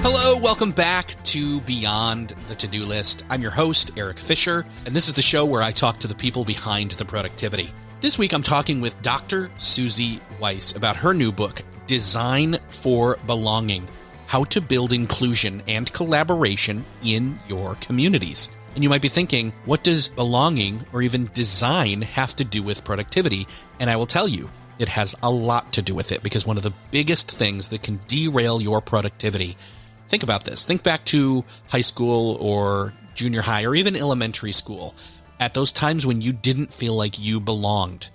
Hello, welcome back to Beyond the To-Do List. I'm your host, Eric Fisher, and this is the show where I talk to the people behind the productivity. This week, I'm talking with Dr. Susie Wise about her new book, Design for Belonging: How to Build Inclusion and Collaboration in Your Communities. And you might be thinking, what does belonging or even design have to do with productivity? And I will tell you, it has a lot to do with it, because one of the biggest things that can derail your productivity. Think about this. Think back to high school or junior high or even elementary school, at those times when you didn't feel like you belonged,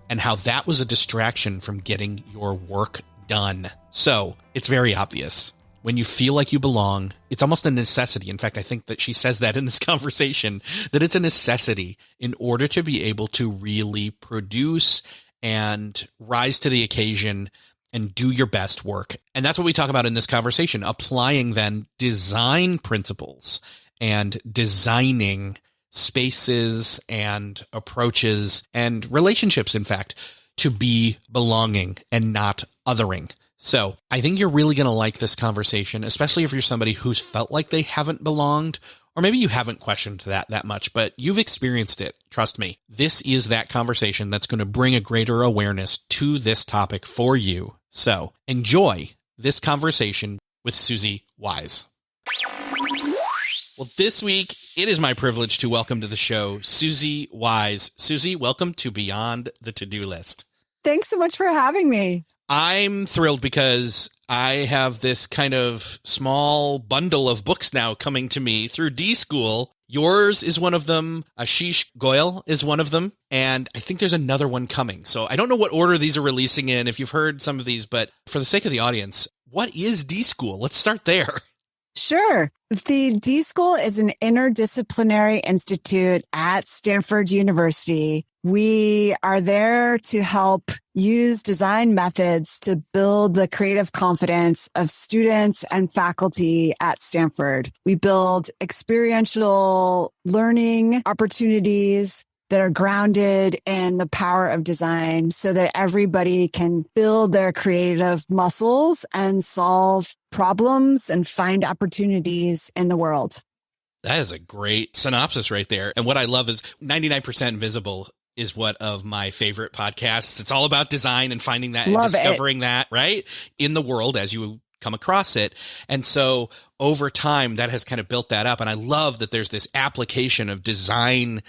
and how that was a distraction from getting your work done. So it's very obvious. When you feel like you belong, it's almost a necessity. In fact, I think that she says that in this conversation, that it's a necessity in order to be able to really produce and rise to the occasion and do your best work. And that's what we talk about in this conversation, applying then design principles and designing spaces and approaches and relationships, in fact, to be belonging and not othering. So I think you're really going to like this conversation, especially if you're somebody who's felt like they haven't belonged, or maybe you haven't questioned that much, but you've experienced it. Trust me, this is that conversation that's going to bring a greater awareness to this topic for you. So enjoy this conversation with Susie Wise. Well, this week, it is my privilege to welcome to the show Susie Wise. Susie, welcome to Beyond the To-Do List. Thanks so much for having me. I'm thrilled because I have this kind of small bundle of books now coming to me through D.school. Yours is one of them. Ashish Goyal is one of them. And I think there's another one coming. So I don't know what order these are releasing in, if you've heard some of these, but for the sake of the audience, what is D.school? Let's start there. Sure. The D.school is an interdisciplinary institute at Stanford University. We are there to help use design methods to build the creative confidence of students and faculty at Stanford. We build experiential learning opportunities that are grounded in the power of design so that everybody can build their creative muscles and solve problems and find opportunities in the world. That is a great synopsis right there. And what I love is 99% Invisible is one of my favorite podcasts. It's all about design and finding that and discovering that, right, in the world as you come across it. And so over time, that has kind of built that up. And I love that there's this application of design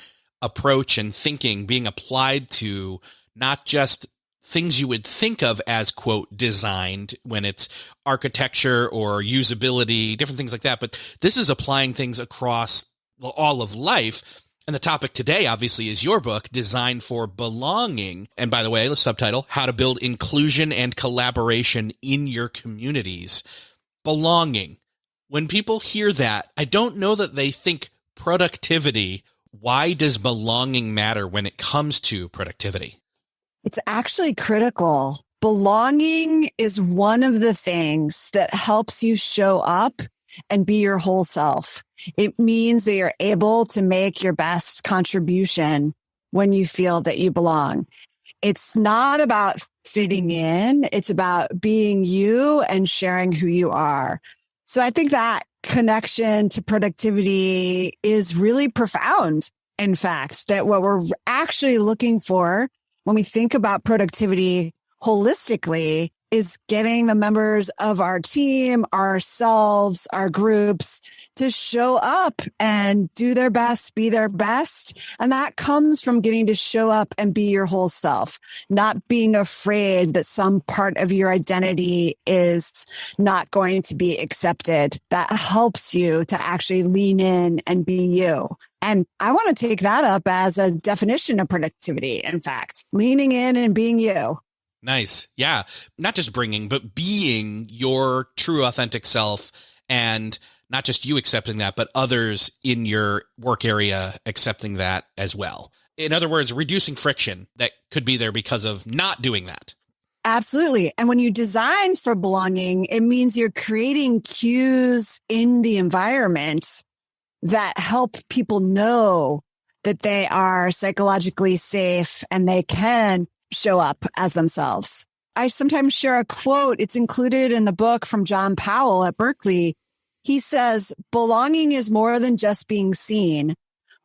approach and thinking being applied to not just things you would think of as, quote, designed when it's architecture or usability, different things like that. But this is applying things across all of life. And the topic today, obviously, is your book, Design for Belonging. And by the way, the subtitle, How to Build Inclusion and Collaboration in Your Communities. Belonging. When people hear that, I don't know that they think productivity. Why does belonging matter when it comes to productivity? It's actually critical. Belonging is one of the things that helps you show up and be your whole self. It means that you're able to make your best contribution when you feel that you belong. It's not about fitting in. It's about being you and sharing who you are. So I think that connection to productivity is really profound. In fact, that what we're actually looking for when we think about productivity holistically is getting the members of our team, ourselves, our groups to show up and do their best, be their best. And that comes from getting to show up and be your whole self, not being afraid that some part of your identity is not going to be accepted. That helps you to actually lean in and be you. And I want to take that up as a definition of productivity, in fact, leaning in and being you. Nice. Yeah. Not just bringing, but being your true authentic self, and not just you accepting that, but others in your work area accepting that as well. In other words, reducing friction that could be there because of not doing that. Absolutely. And when you design for belonging, it means you're creating cues in the environment that help people know that they are psychologically safe and they can show up as themselves. I sometimes share a quote. It's included in the book from John Powell at Berkeley. He says, belonging is more than just being seen.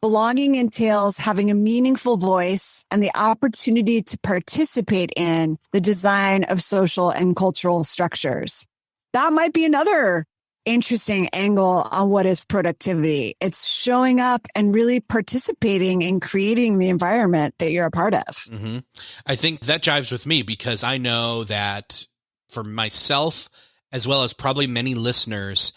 Belonging entails having a meaningful voice and the opportunity to participate in the design of social and cultural structures. That might be another interesting angle on what is productivity. It's showing up and really participating in creating the environment that you're a part of. Mm-hmm. I think that jives with me because I know that for myself, as well as probably many listeners,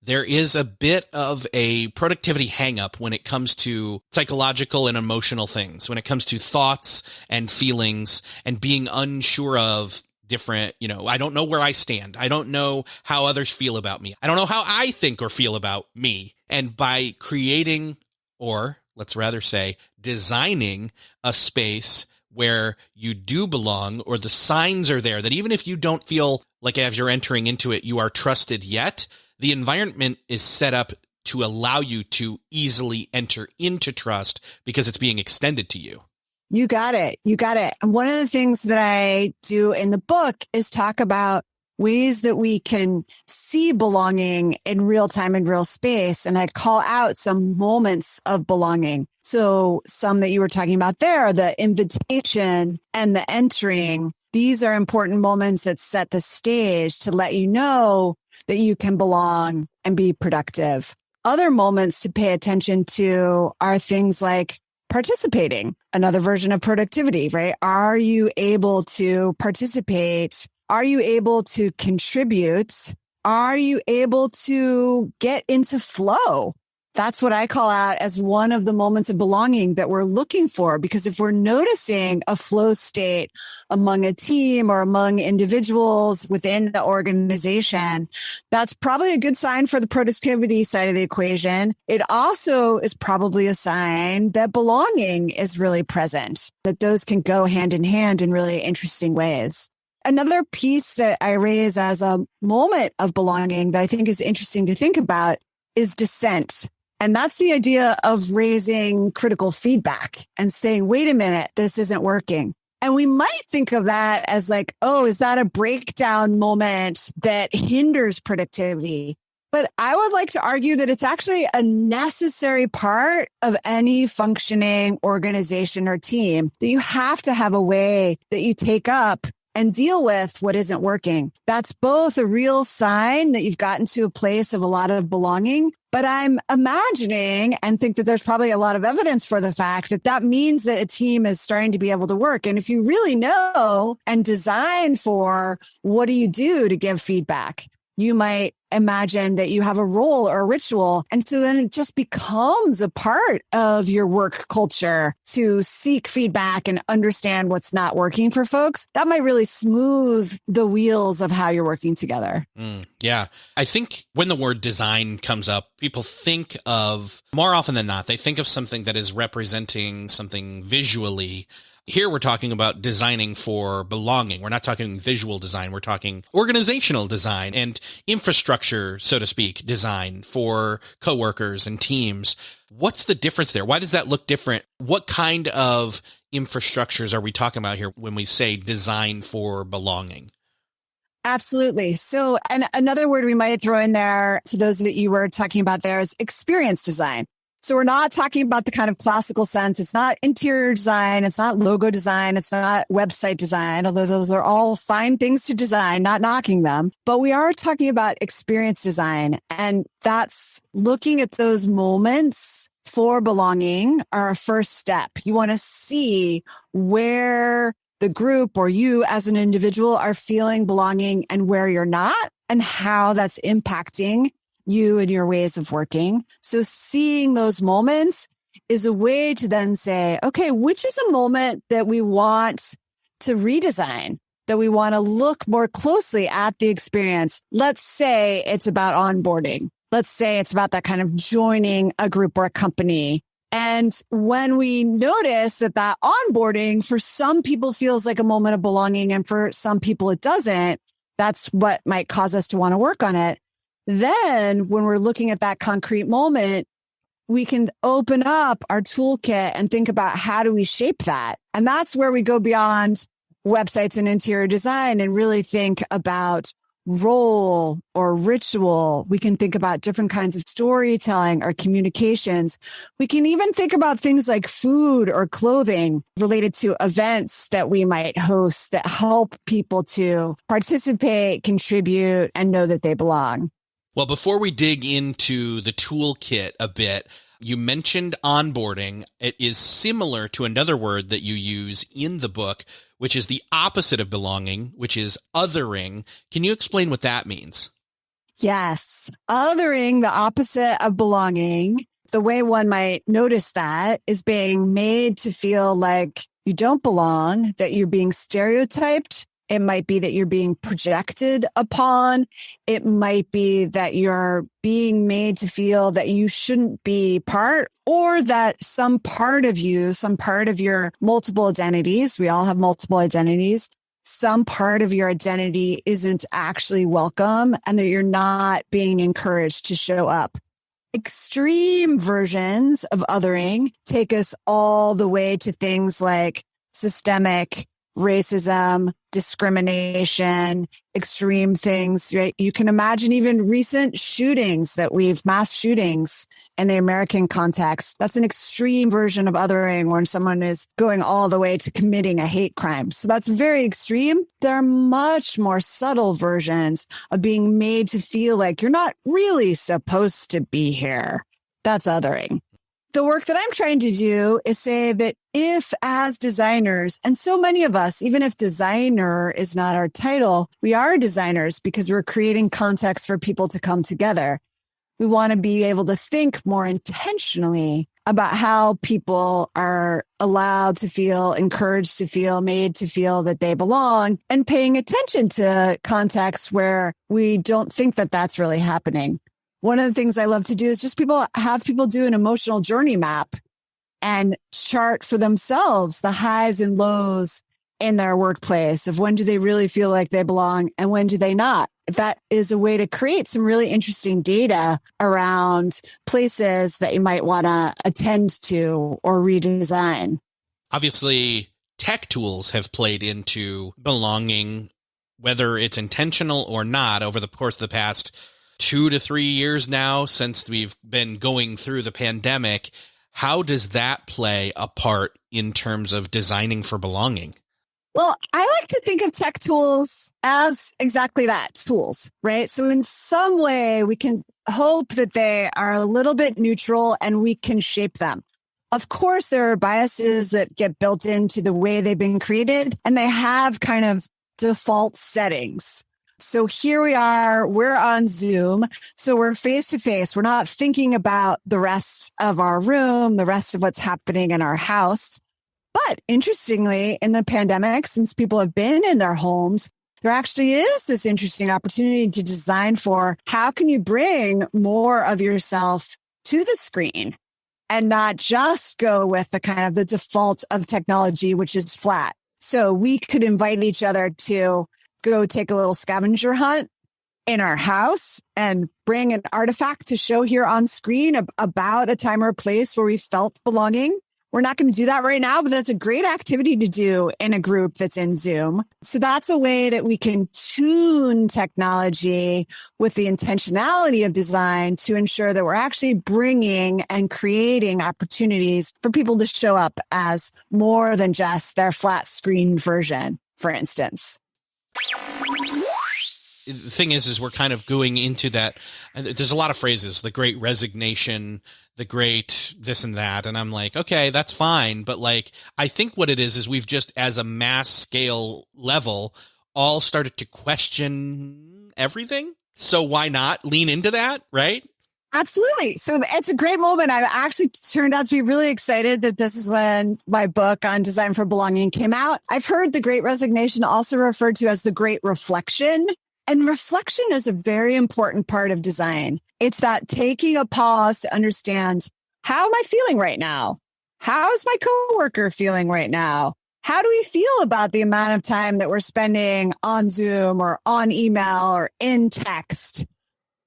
there is a bit of a productivity hangup when it comes to psychological and emotional things, when it comes to thoughts and feelings and being unsure of different, I don't know where I stand. I don't know how others feel about me. I don't know how I think or feel about me. And by creating, or let's rather say, designing a space where you do belong, or the signs are there that even if you don't feel like as you're entering into it, you are trusted yet, the environment is set up to allow you to easily enter into trust because it's being extended to you. You got it. You got it. And one of the things that I do in the book is talk about ways that we can see belonging in real time and real space. And I call out some moments of belonging. So some that you were talking about there, the invitation and the entering, these are important moments that set the stage to let you know that you can belong and be productive. Other moments to pay attention to are things like participating, another version of productivity, right? Are you able to participate? Are you able to contribute? Are you able to get into flow? That's what I call out as one of the moments of belonging that we're looking for. Because if we're noticing a flow state among a team or among individuals within the organization, that's probably a good sign for the productivity side of the equation. It also is probably a sign that belonging is really present, that those can go hand in hand in really interesting ways. Another piece that I raise as a moment of belonging that I think is interesting to think about is dissent. And that's the idea of raising critical feedback and saying, wait a minute, this isn't working. And we might think of that as like, oh, is that a breakdown moment that hinders productivity? But I would like to argue that it's actually a necessary part of any functioning organization or team, that you have to have a way that you take up and deal with what isn't working. That's both a real sign that you've gotten to a place of a lot of belonging, but I'm imagining and think that there's probably a lot of evidence for the fact that that means that a team is starting to be able to work. And if you really know and design for what do you do to give feedback, you might imagine that you have a role or a ritual. And so then it just becomes a part of your work culture to seek feedback and understand what's not working for folks. That might really smooth the wheels of how you're working together. Yeah. I think when the word design comes up, people think of, more often than not, they think of something that is representing something visually. Here we're talking about designing for belonging. We're not talking visual design. We're talking organizational design and infrastructure, so to speak, design for coworkers and teams. What's the difference there? Why does that look different? What kind of infrastructures are we talking about here when we say design for belonging? Absolutely. So, and another word we might throw in there to those that you were talking about there is experience design. So we're not talking about the kind of classical sense. It's not interior design. It's not logo design. It's not website design, although those are all fine things to design, not knocking them. But we are talking about experience design. And that's looking at those moments for belonging, our first step. You want to see where the group or you as an individual are feeling belonging and where you're not, and how that's impacting you and your ways of working. So seeing those moments is a way to then say, okay, which is a moment that we want to redesign, that we want to look more closely at the experience. Let's say it's about onboarding. Let's say it's about that kind of joining a group or a company. And when we notice that that onboarding for some people feels like a moment of belonging and for some people it doesn't, that's what might cause us to want to work on it. Then when we're looking at that concrete moment, we can open up our toolkit and think about how do we shape that? And that's where we go beyond websites and interior design and really think about role or ritual. We can think about different kinds of storytelling or communications. We can even think about things like food or clothing related to events that we might host that help people to participate, contribute, and know that they belong. Well, before we dig into the toolkit a bit, you mentioned onboarding. It is similar to another word that you use in the book, which is the opposite of belonging, which is othering. Can you explain what that means? Yes. Othering, the opposite of belonging. The way one might notice that is being made to feel like you don't belong, that you're being stereotyped. It might be that you're being projected upon. It might be that you're being made to feel that you shouldn't be part, or that some part of you, some part of your multiple identities, we all have multiple identities, some part of your identity isn't actually welcome and that you're not being encouraged to show up. Extreme versions of othering take us all the way to things like systemic racism, discrimination, extreme things, right? You can imagine even recent shootings mass shootings in the American context. That's an extreme version of othering when someone is going all the way to committing a hate crime. So that's very extreme. There are much more subtle versions of being made to feel like you're not really supposed to be here. That's othering. The work that I'm trying to do is say that if as designers, and so many of us, even if designer is not our title, we are designers because we're creating context for people to come together. We want to be able to think more intentionally about how people are allowed to feel, encouraged to feel, made to feel that they belong, and paying attention to contexts where we don't think that that's really happening. One of the things I love to do is just have people do an emotional journey map and chart for themselves the highs and lows in their workplace of when do they really feel like they belong and when do they not. That is a way to create some really interesting data around places that you might want to attend to or redesign. Obviously, tech tools have played into belonging, whether it's intentional or not, over the course of the past 2 to 3 years now since we've been going through the pandemic. How does that play a part in terms of designing for belonging? Well, I like to think of tech tools as exactly that, tools, right? So in some way, we can hope that they are a little bit neutral and we can shape them. Of course, there are biases that get built into the way they've been created, and they have kind of default settings. So here we are, we're on Zoom. So we're face to face. We're not thinking about the rest of our room, the rest of what's happening in our house. But interestingly, in the pandemic, since people have been in their homes, there actually is this interesting opportunity to design for how can you bring more of yourself to the screen and not just go with the kind of the default of technology, which is flat. So we could invite each other to go take a little scavenger hunt in our house and bring an artifact to show here on screen about a time or a place where we felt belonging. We're not going to do that right now, but that's a great activity to do in a group that's in Zoom. So that's a way that we can tune technology with the intentionality of design to ensure that we're actually bringing and creating opportunities for people to show up as more than just their flat screen version, for instance. The thing is we're kind of going into that. There's a lot of phrases, the great resignation, the great this and that. And I'm like, okay, that's fine. But like, I think what it is we've just, as a mass scale level, all started to question everything. So why not lean into that? Right? Absolutely. So it's a great moment. I actually turned out to be really excited that this is when my book on design for belonging came out. I've heard the great resignation also referred to as the great reflection. And reflection is a very important part of design. It's that taking a pause to understand, how am I feeling right now? How is my coworker feeling right now? How do we feel about the amount of time that we're spending on Zoom or on email or in text?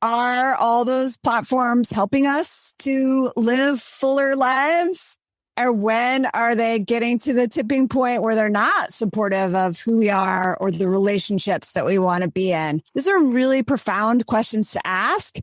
Are all those platforms helping us to live fuller lives? Or when are they getting to the tipping point where they're not supportive of who we are or the relationships that we want to be in? These are really profound questions to ask.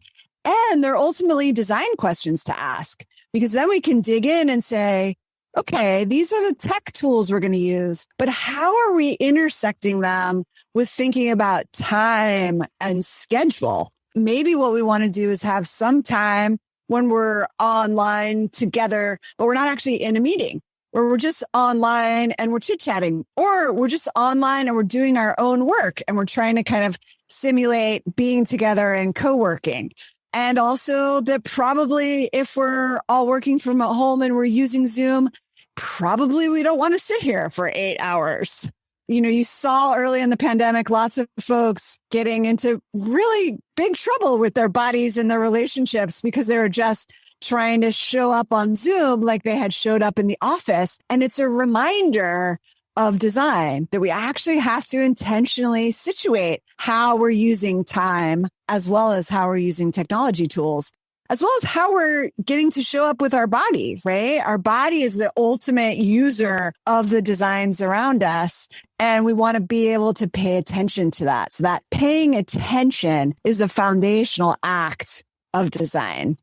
And they're ultimately design questions to ask, because then we can dig in and say, okay, these are the tech tools we're going to use, but how are we intersecting them with thinking about time and schedule? Maybe what we want to do is have some time when we're online together, but we're not actually in a meeting, or we're just online and we're chit-chatting, or we're just online and we're doing our own work and we're trying to kind of simulate being together and co-working. And also that probably if we're all working from home and we're using Zoom, probably we don't want to sit here for 8 hours. You know, you saw early in the pandemic, lots of folks getting into really big trouble with their bodies and their relationships because they were just trying to show up on Zoom like they had showed up in the office. And it's a reminder of design that we actually have to intentionally situate how we're using time, as well as how we're using technology tools, as well as how we're getting to show up with our body, right? Our body is the ultimate user of the designs around us. And we want to be able to pay attention to that. So that paying attention is a foundational act of design.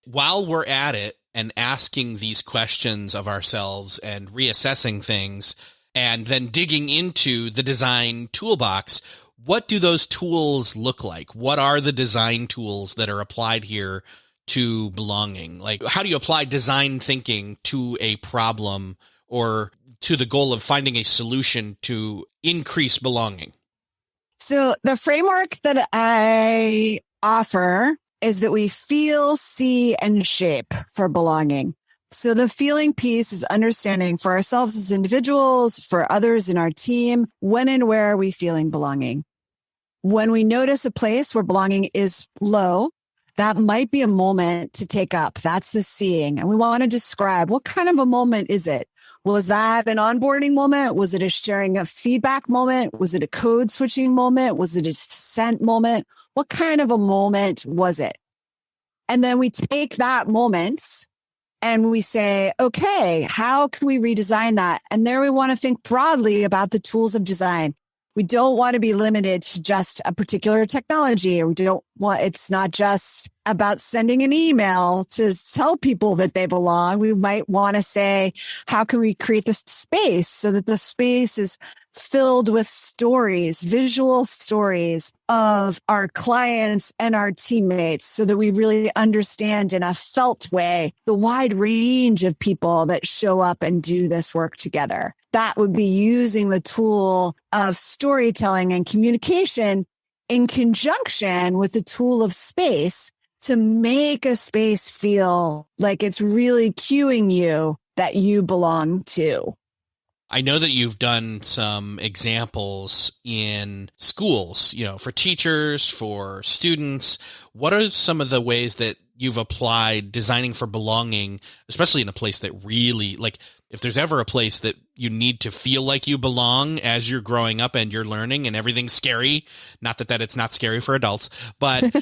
While we're at it and asking these questions of ourselves and reassessing things and then digging into the design toolbox, what do those tools look like? What are the design tools that are applied here to belonging? Like, how do you apply design thinking to a problem or to the goal of finding a solution to increase belonging? So the framework that I offer is that we feel, see, and shape for belonging. So the feeling piece is understanding for ourselves as individuals, for others in our team, when and where are we feeling belonging? When we notice a place where belonging is low, that might be a moment to take up. That's the seeing. And we want to describe what kind of a moment is it? Was that an onboarding moment? Was it a sharing of feedback moment? Was it a code switching moment? Was it a dissent moment? What kind of a moment was it? And then we take that moment and we say, okay, how can we redesign that? And there we want to think broadly about the tools of design. We don't want to be limited to just a particular technology. It's not just about sending an email to tell people that they belong. We might want to say, how can we create this space so that the space is filled with stories, visual stories of our clients and our teammates so that we really understand in a felt way the wide range of people that show up and do this work together. That would be using the tool of storytelling and communication in conjunction with the tool of space to make a space feel like it's really cueing you that you belong to. I know that you've done some examples in schools, for teachers, for students. What are some of the ways that you've applied designing for belonging, especially in a place that really, like, if there's ever a place that you need to feel like you belong as you're growing up and you're learning and everything's scary, not that it's not scary for adults, but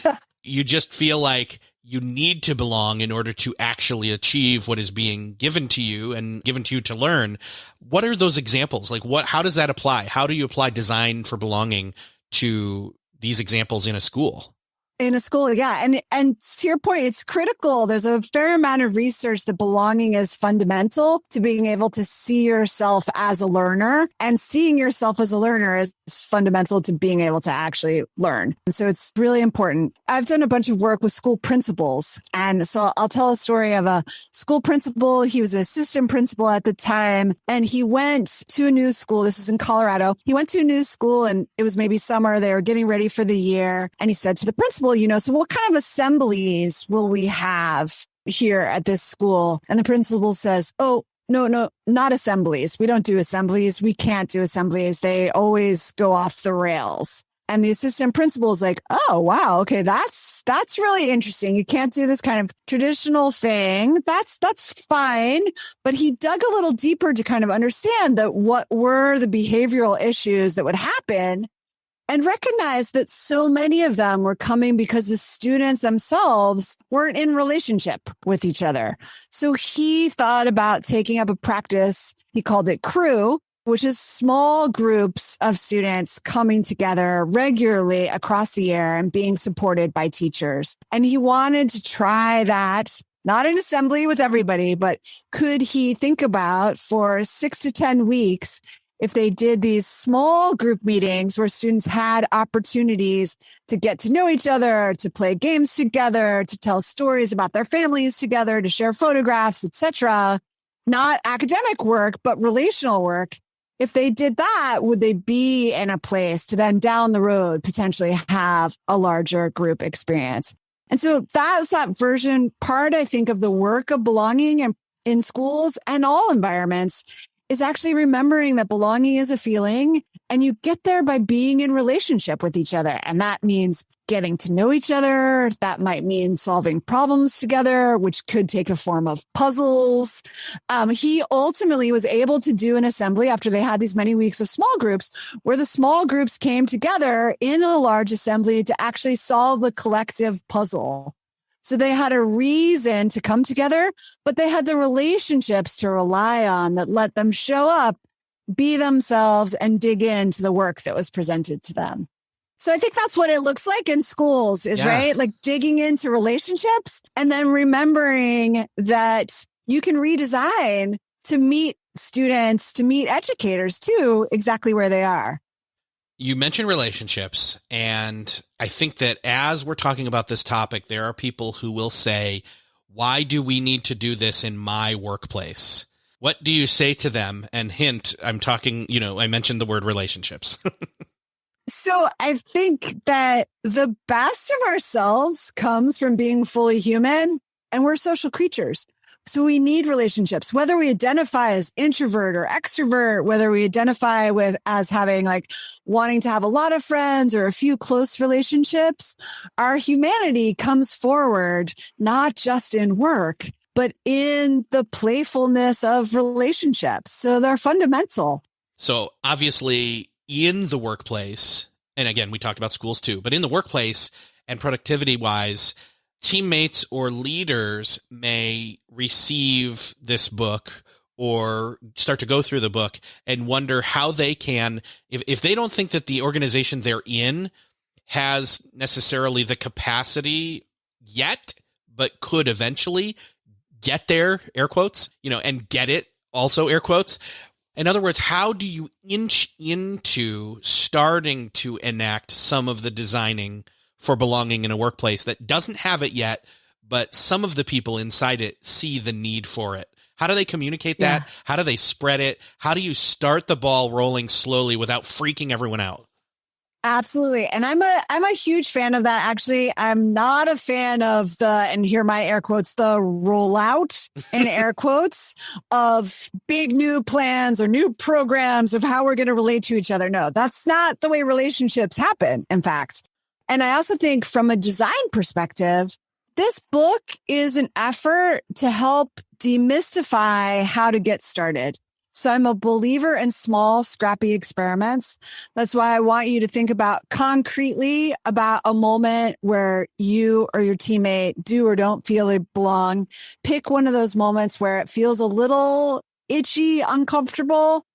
you just feel like you need to belong in order to actually achieve what is being given to you and given to you to learn. What are those examples? Like, how does that apply? How do you apply design for belonging to these examples in a school? In a school, yeah. And to your point, it's critical. There's a fair amount of research that belonging is fundamental to being able to see yourself as a learner, and seeing yourself as a learner is fundamental to being able to actually learn. So it's really important. I've done a bunch of work with school principals. And so I'll tell a story of a school principal. He was an assistant principal at the time, and he went to a new school. This was in Colorado. He went to a new school and it was maybe summer. They were getting ready for the year. And he said to the principal, so what kind of assemblies will we have here at this school? And the principal says, oh, no, not assemblies. We don't do assemblies. We can't do assemblies. They always go off the rails. And the assistant principal is like, oh, wow. Okay. That's really interesting. You can't do this kind of traditional thing. That's fine. But he dug a little deeper to kind of understand that what were the behavioral issues that would happen and recognized that so many of them were coming because the students themselves weren't in relationship with each other. So he thought about taking up a practice. He called it CREW, which is small groups of students coming together regularly across the year and being supported by teachers. And he wanted to try that, not in assembly with everybody, but could he think about for 6 to 10 weeks if they did these small group meetings where students had opportunities to get to know each other, to play games together, to tell stories about their families together, to share photographs, etc. Not academic work, but relational work. If they did that, would they be in a place to then down the road potentially have a larger group experience? And so that's that version part, I think, of the work of belonging in schools and all environments is actually remembering that belonging is a feeling and you get there by being in relationship with each other. And that means getting to know each other. That might mean solving problems together, which could take a form of puzzles. He ultimately was able to do an assembly after they had these many weeks of small groups where the small groups came together in a large assembly to actually solve the collective puzzle. So they had a reason to come together, but they had the relationships to rely on that let them show up, be themselves, and dig into the work that was presented to them. So I think that's what it looks like in schools is right? Like digging into relationships and then remembering that you can redesign to meet students, to meet educators too, exactly where they are. You mentioned relationships, and I think that as we're talking about this topic, there are people who will say, why do we need to do this in my workplace? What do you say to them? And hint, I'm talking, I mentioned the word relationships. So I think that the best of ourselves comes from being fully human, and we're social creatures. So we need relationships, whether we identify as introvert or extrovert, whether we identify with as having wanting to have a lot of friends or a few close relationships. Our humanity comes forward, not just in work, but in the playfulness of relationships. So they're fundamental. So obviously in the workplace, and again, we talked about schools too, but in the workplace and productivity wise, teammates or leaders may receive this book or start to go through the book and wonder how they can, if they don't think that the organization they're in has necessarily the capacity yet, but could eventually get there, air quotes, and get it also, air quotes. In other words, how do you inch into starting to enact some of the designing for belonging in a workplace that doesn't have it yet, but some of the people inside it see the need for it? How do they communicate that? Yeah. How do they spread it? How do you start the ball rolling slowly without freaking everyone out? Absolutely. And I'm a huge fan of that. Actually, I'm not a fan of and here my air quotes, the rollout in air quotes of big new plans or new programs of how we're going to relate to each other. No, that's not the way relationships happen, in fact. And I also think from a design perspective, this book is an effort to help demystify how to get started. So I'm a believer in small, scrappy experiments. That's why I want you to think about concretely about a moment where you or your teammate do or don't feel they belong. Pick one of those moments where it feels a little itchy, uncomfortable,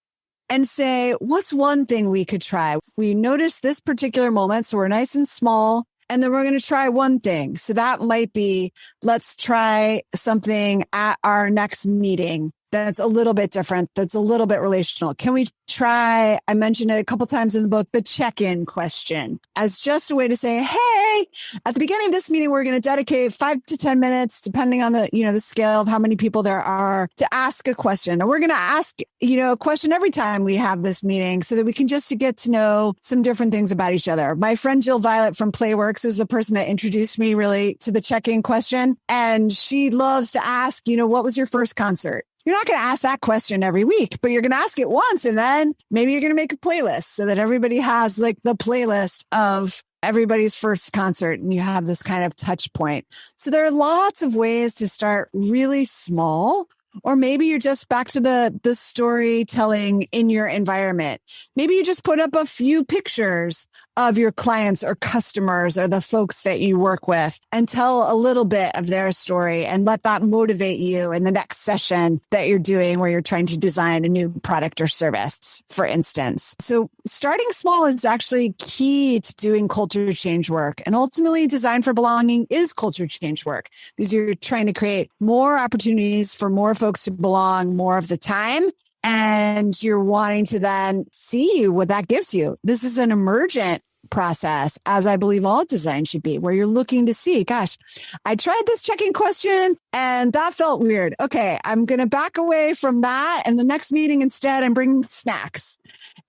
and say, what's one thing we could try? We notice this particular moment, so we're nice and small, and then we're going to try one thing. So that might be, let's try something at our next meeting that's a little bit different, that's a little bit relational. Can we try, I mentioned it a couple times in the book, the check-in question as just a way to say, hey, at the beginning of this meeting, we're going to dedicate 5 to 10 minutes, depending on the scale of how many people there are, to ask a question. And we're going to ask, a question every time we have this meeting so that we can just get to know some different things about each other. My friend Jill Violet from Playworks is the person that introduced me really to the check-in question. And she loves to ask, what was your first concert? You're not going to ask that question every week, but you're going to ask it once. And then maybe you're going to make a playlist so that everybody has the playlist of everybody's first concert. And you have this kind of touch point. So there are lots of ways to start really small Or maybe you're just back to the storytelling in your environment. Maybe you just put up a few pictures of your clients or customers or the folks that you work with and tell a little bit of their story and let that motivate you in the next session that you're doing where you're trying to design a new product or service, for instance. So starting small is actually key to doing culture change work. And ultimately, design for belonging is culture change work because you're trying to create more opportunities for more folks to belong more of the time. And you're wanting to then see what that gives you. This is an emergent process, as I believe all design should be, where you're looking to see, gosh, I tried this check-in question and that felt weird. Okay, I'm going to back away from that. And the next meeting, instead, I'm bringing snacks.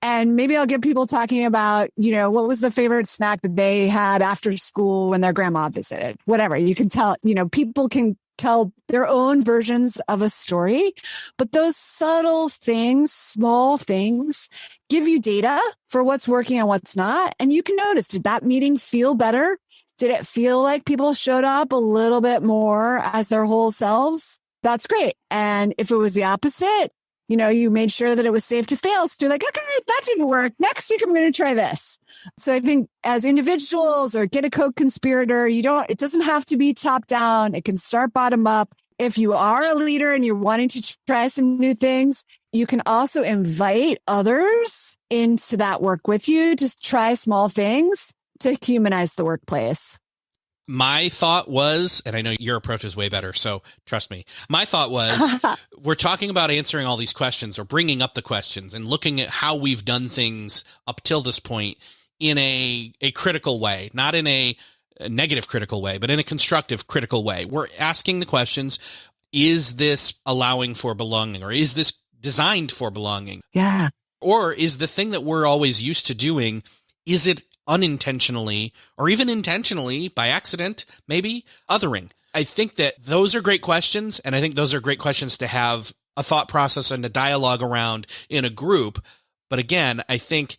And maybe I'll get people talking about, what was the favorite snack that they had after school when their grandma visited, whatever. You can tell, people can tell their own versions of a story, but those subtle things, small things, give you data for what's working and what's not. And you can notice, did that meeting feel better? Did it feel like people showed up a little bit more as their whole selves? That's great. And if it was the opposite, you made sure that it was safe to fail. So you're like, okay, that didn't work. Next week, I'm going to try this. So I think as individuals or get a co-conspirator, it doesn't have to be top down. It can start bottom up. If you are a leader and you're wanting to try some new things, you can also invite others into that work with you. Just try small things to humanize the workplace. My thought was, and I know your approach is way better, so trust me. My thought was, we're talking about answering all these questions or bringing up the questions and looking at how we've done things up till this point in a critical way, not in a negative critical way, but in a constructive critical way. We're asking the questions, is this allowing for belonging, or is this designed for belonging? Yeah. Or is the thing that we're always used to doing, is it unintentionally or even intentionally by accident, maybe othering? I think that those are great questions. And I think those are great questions to have a thought process and a dialogue around in a group. But again, I think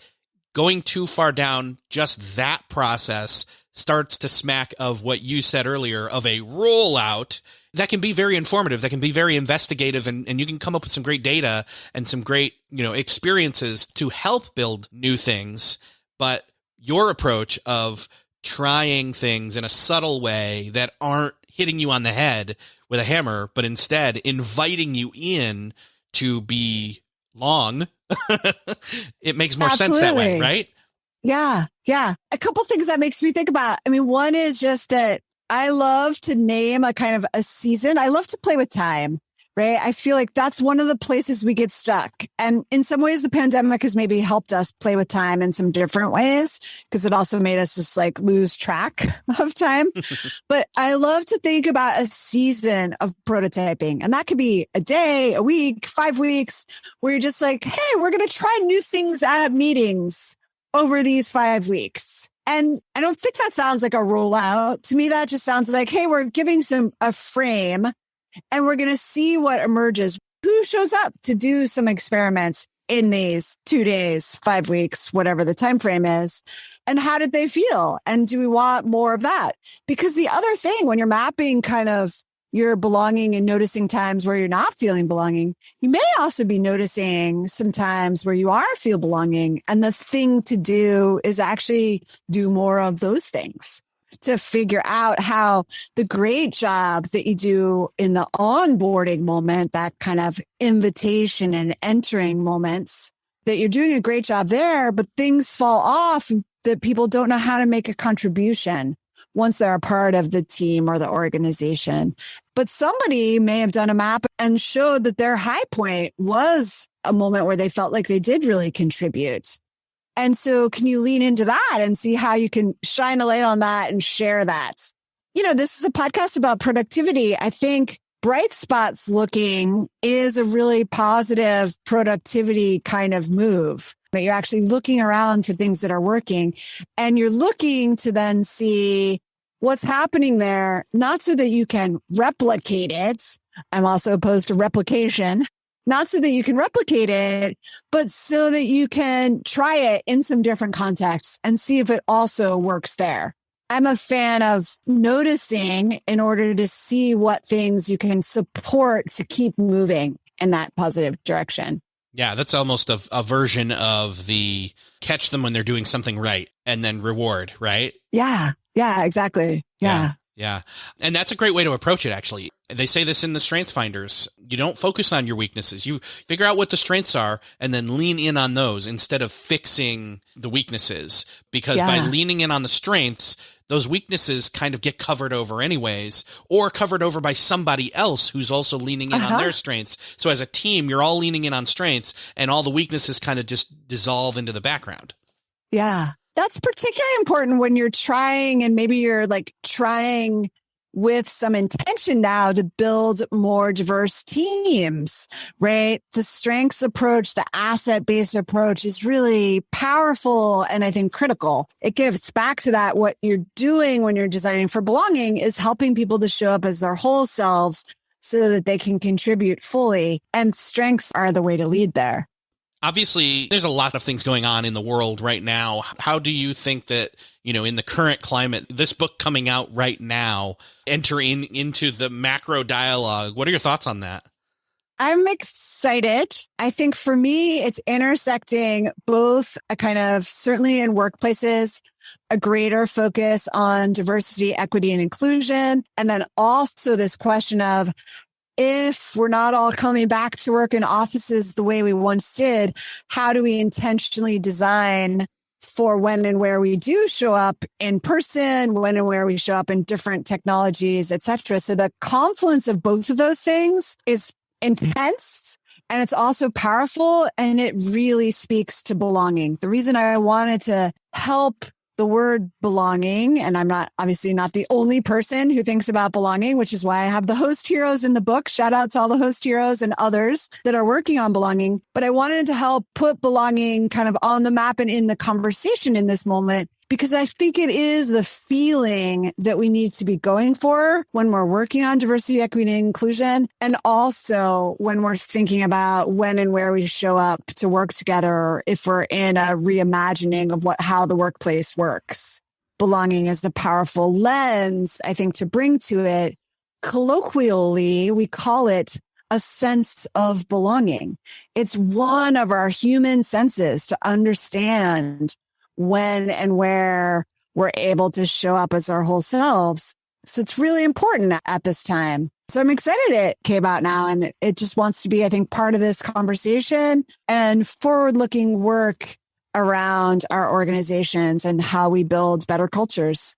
going too far down just that process starts to smack of what you said earlier of a rollout that can be very informative, that can be very investigative, and you can come up with some great data and some great, experiences to help build new things. But your approach of trying things in a subtle way that aren't hitting you on the head with a hammer, but instead inviting you in to be long, it makes more sense that way, right? Yeah. Yeah. A couple things that makes me think about. One is just that I love to name a kind of a season. I love to play with time. Right. I feel like that's one of the places we get stuck. And in some ways, the pandemic has maybe helped us play with time in some different ways, because it also made us just lose track of time. But I love to think about a season of prototyping. And that could be a day, a week, 5 weeks, where you're just like, hey, we're going to try new things at meetings over these 5 weeks. And I don't think that sounds like a rollout. To me, that just sounds like, hey, we're giving a frame. And we're going to see what emerges. Who shows up to do some experiments in these 2 days, 5 weeks, whatever the time frame is? And how did they feel? And do we want more of that? Because the other thing, when you're mapping kind of your belonging and noticing times where you're not feeling belonging, you may also be noticing some times where you are feel belonging. And the thing to do is actually do more of those things, to figure out how the great job that you do in the onboarding moment, that kind of invitation and entering moments, that you're doing a great job there, but things fall off that people don't know how to make a contribution once they're a part of the team or the organization. But somebody may have done a map and showed that their high point was a moment where they felt like they did really contribute. And so can you lean into that and see how you can shine a light on that and share that? This is a podcast about productivity. I think bright spots looking is a really positive productivity kind of move, that you're actually looking around to things that are working and you're looking to then see what's happening there, not so that you can replicate it. I'm also opposed to replication. Not so that you can replicate it, but so that you can try it in some different contexts and see if it also works there. I'm a fan of noticing in order to see what things you can support to keep moving in that positive direction. Yeah, that's almost a version of the catch them when they're doing something right and then reward, right? Yeah, exactly. Yeah. Yeah. And that's a great way to approach it, actually. They say this in the Strength Finders. You don't focus on your weaknesses. You figure out what the strengths are and then lean in on those instead of fixing the weaknesses. Because by leaning in on the strengths, those weaknesses kind of get covered over anyways, or covered over by somebody else who's also leaning in on their strengths. So as a team, you're all leaning in on strengths and all the weaknesses kind of just dissolve into the background. Yeah. That's particularly important when you're trying, and maybe you're like trying with some intention now to build more diverse teams, right? The strengths approach, the asset-based approach is really powerful and I think critical. It gives back to that. What you're doing when you're designing for belonging is helping people to show up as their whole selves so that they can contribute fully. And strengths are the way to lead there. Obviously, there's a lot of things going on in the world right now. How do you think that, in the current climate, this book coming out right now, entering into the macro dialogue? What are your thoughts on that? I'm excited. I think for me, it's intersecting both a kind of, certainly in workplaces, a greater focus on diversity, equity, and inclusion. And then also this question of, if we're not all coming back to work in offices the way we once did, how do we intentionally design for when and where we do show up in person, when and where we show up in different technologies, et cetera? So the confluence of both of those things is intense and it's also powerful, and it really speaks to belonging. The reason I wanted to help the word belonging, and I'm obviously not the only person who thinks about belonging, which is why I have the host heroes in the book. Shout out to all the host heroes and others that are working on belonging. But I wanted to help put belonging kind of on the map and in the conversation in this moment, because I think it is the feeling that we need to be going for when we're working on diversity, equity, and inclusion, and also when we're thinking about when and where we show up to work together, if we're in a reimagining of how the workplace works. Belonging is the powerful lens, I think, to bring to it. Colloquially, we call it a sense of belonging. It's one of our human senses to understand when and where we're able to show up as our whole selves. So it's really important at this time. So I'm excited it came out now, and it just wants to be, I think, part of this conversation and forward-looking work around our organizations and how we build better cultures.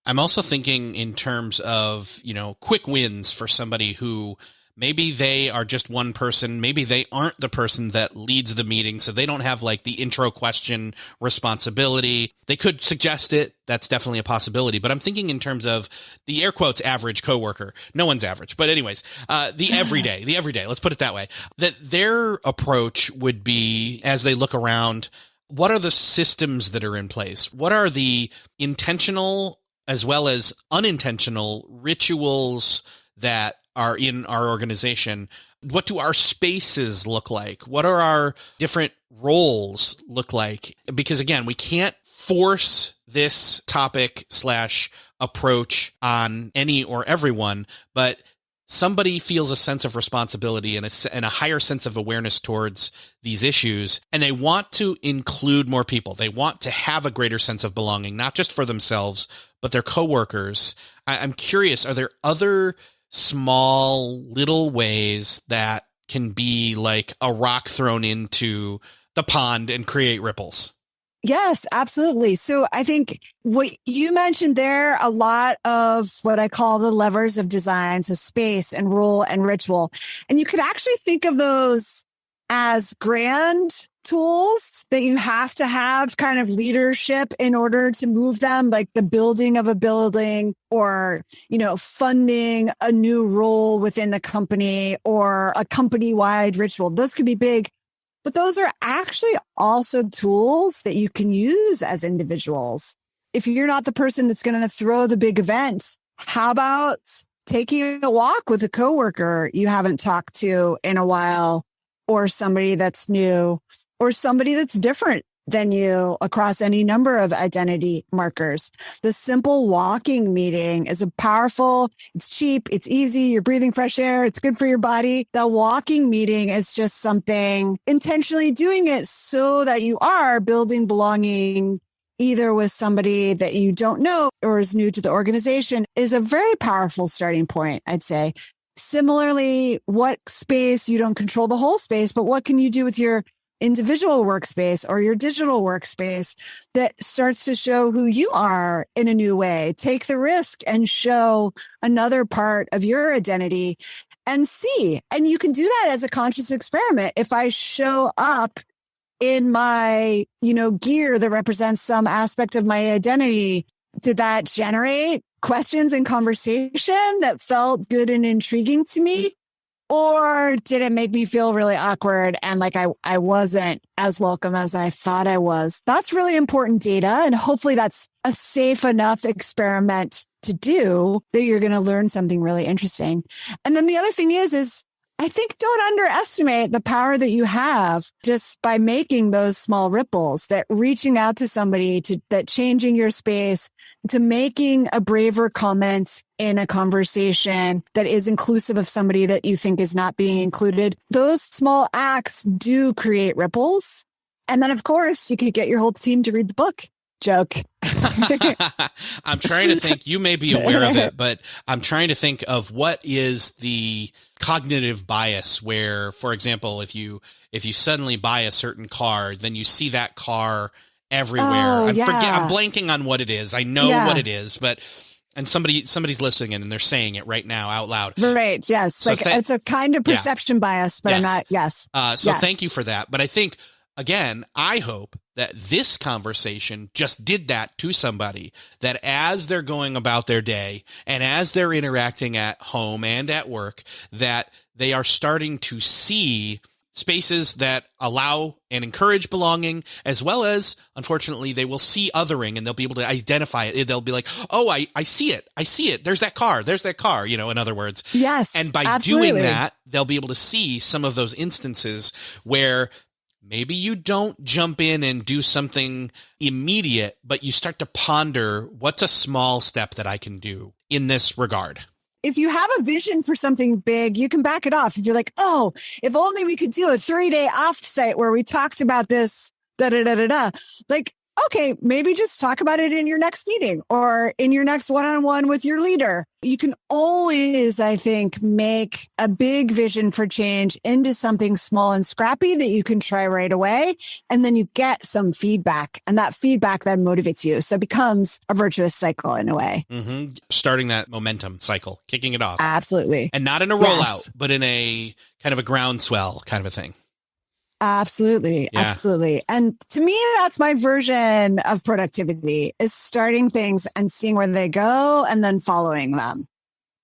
I'm also thinking in terms of, quick wins for somebody who maybe they are just one person. Maybe they aren't the person that leads the meeting, so they don't have like the intro question responsibility. They could suggest it. That's definitely a possibility. But I'm thinking in terms of the air quotes average coworker. No one's average. But anyways, the everyday, let's put it that way, that their approach would be, as they look around, what are the systems that are in place? What are the intentional as well as unintentional rituals that are in our organization? What do our spaces look like? What are our different roles look like? Because again, we can't force this topic / approach on any or everyone, but somebody feels a sense of responsibility and a higher sense of awareness towards these issues, and they want to include more people. They want to have a greater sense of belonging, not just for themselves, but their coworkers. I'm curious, are there other small little ways that can be like a rock thrown into the pond and create ripples? Yes, absolutely. So I think what you mentioned there, a lot of what I call the levers of design, so space and rule and ritual. And you could actually think of those as grand tools that you have to have kind of leadership in order to move them, like the building of a building or, funding a new role within the company or a company-wide ritual. Those could be big, but those are actually also tools that you can use as individuals. If you're not the person that's going to throw the big event, how about taking a walk with a coworker you haven't talked to in a while, or somebody that's new, or somebody that's different than you across any number of identity markers. The simple walking meeting is it's cheap, it's easy, you're breathing fresh air, it's good for your body. The walking meeting is just something intentionally doing it so that you are building belonging either with somebody that you don't know or is new to the organization is a very powerful starting point, I'd say. Similarly, what space, you don't control the whole space, but what can you do with your individual workspace or your digital workspace that starts to show who you are in a new way? Take the risk and show another part of your identity and see. And you can do that as a conscious experiment. If I show up in my, gear that represents some aspect of my identity, did that generate questions and conversation that felt good and intriguing to me? Or did it make me feel really awkward and like I wasn't as welcome as I thought I was? That's really important data. And hopefully that's a safe enough experiment to do that you're going to learn something really interesting. And then the other thing is I think don't underestimate the power that you have just by making those small ripples, that reaching out to somebody, that changing your space, to making a braver comment in a conversation that is inclusive of somebody that you think is not being included. Those small acts do create ripples. And then, of course, you could get your whole team to read the book. Joke. I'm trying to think, you may be aware of it, but I'm trying to think of what is the cognitive bias where, for example, if you suddenly buy a certain car, then you see that car everywhere. I'm blanking on what it is. I know what it is, and somebody's listening and they're saying it right now out loud. Right. Yes. So it's a kind of perception bias, but I'm not. Yes. Thank you for that. But I think, again, I hope that this conversation just did that to somebody, that as they're going about their day and as they're interacting at home and at work, that they are starting to see spaces that allow and encourage belonging, as well as, unfortunately, they will see othering and they'll be able to identify it. They'll be like, oh, I see it. I see it. There's that car. In other words. Yes. And by doing that, they'll be able to see some of those instances where maybe you don't jump in and do something immediate, but you start to ponder, what's a small step that I can do in this regard? If you have a vision for something big, you can back it off. If you're like, oh, if only we could do a 3-day offsite where we talked about this, like, okay, maybe just talk about it in your next meeting or in your next one-on-one with your leader. You can always, I think, make a big vision for change into something small and scrappy that you can try right away. And then you get some feedback, and that feedback then motivates you. So it becomes a virtuous cycle in a way. Mm-hmm. Starting that momentum cycle, kicking it off. Absolutely. And not in a rollout, but in a kind of a groundswell kind of a thing. Absolutely. Yeah. Absolutely. And to me, that's my version of productivity, is starting things and seeing where they go and then following them.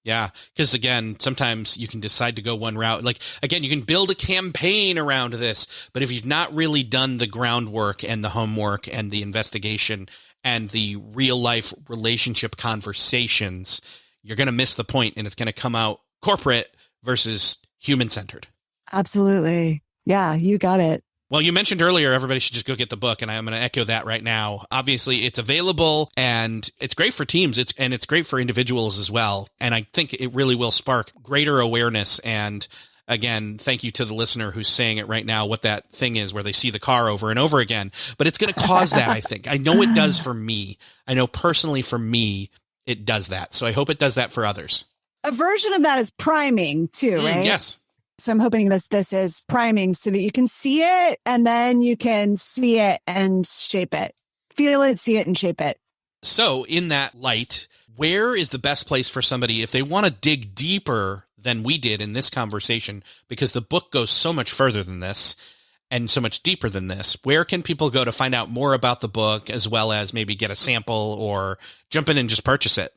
Yeah. Because again, sometimes you can decide to go one route. Like, again, you can build a campaign around this, but if you've not really done the groundwork and the homework and the investigation and the real life relationship conversations, you're going to miss the point, and it's going to come out corporate versus human centered. Absolutely. Yeah, you got it. Well, you mentioned earlier, everybody should just go get the book, and I'm going to echo that right now. Obviously, it's available, and it's great for teams, it's great for individuals as well. And I think it really will spark greater awareness. And again, thank you to the listener who's saying it right now, what that thing is where they see the car over and over again. But it's going to cause that, I think. I know it does for me. I know personally for me, it does that. So I hope it does that for others. A version of that is priming too, right? Yes. So I'm hoping this is priming so that you can see it, and then you can see it and shape it. Feel it, see it, and shape it. So in that light, where is the best place for somebody if they want to dig deeper than we did in this conversation? Because the book goes so much further than this and so much deeper than this. Where can people go to find out more about the book, as well as maybe get a sample or jump in and just purchase it?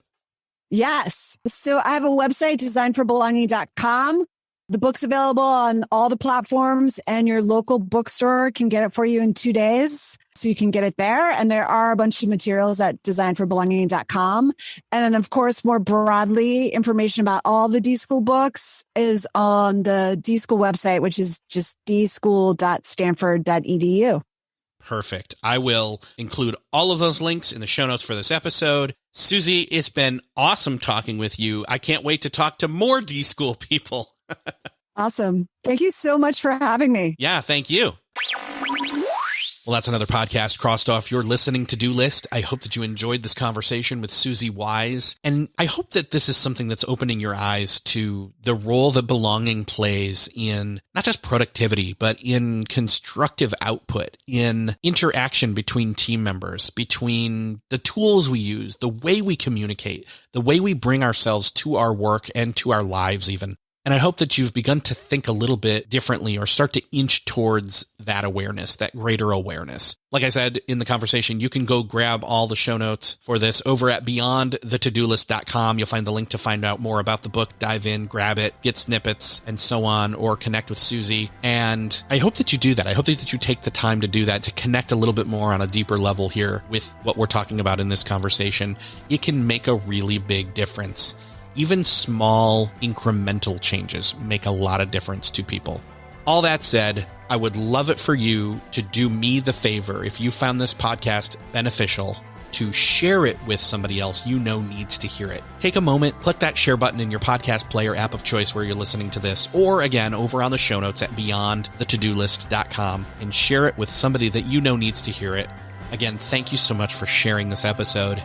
Yes. So I have a website, designforbelonging.com. The book's available on all the platforms, and your local bookstore can get it for you in 2 days. So you can get it there. And there are a bunch of materials at designforbelonging.com. And then, of course, more broadly, information about all the D.school books is on the D.school website, which is just d.school.stanford.edu. Perfect. I will include all of those links in the show notes for this episode. Susie, it's been awesome talking with you. I can't wait to talk to more D.school people. Awesome. Thank you so much for having me. Yeah, thank you. Well, that's another podcast crossed off your listening to-do list. I hope that you enjoyed this conversation with Susie Wise. And I hope that this is something that's opening your eyes to the role that belonging plays in not just productivity, but in constructive output, in interaction between team members, between the tools we use, the way we communicate, the way we bring ourselves to our work and to our lives even. And I hope that you've begun to think a little bit differently or start to inch towards that awareness, that greater awareness. Like I said in the conversation, you can go grab all the show notes for this over at beyondthetodolist.com. You'll find the link to find out more about the book, dive in, grab it, get snippets and so on, or connect with Susie. And I hope that you do that. I hope that you take the time to do that, to connect a little bit more on a deeper level here with what we're talking about in this conversation. It can make a really big difference. Even small incremental changes make a lot of difference to people. All that said, I would love it for you to do me the favor, if you found this podcast beneficial, to share it with somebody else you know needs to hear it. Take a moment, click that share button in your podcast player app of choice where you're listening to this, or again, over on the show notes at beyondthetodolist.com, and share it with somebody that you know needs to hear it. Again, thank you so much for sharing this episode.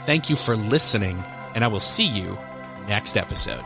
Thank you for listening, and I will see you next episode.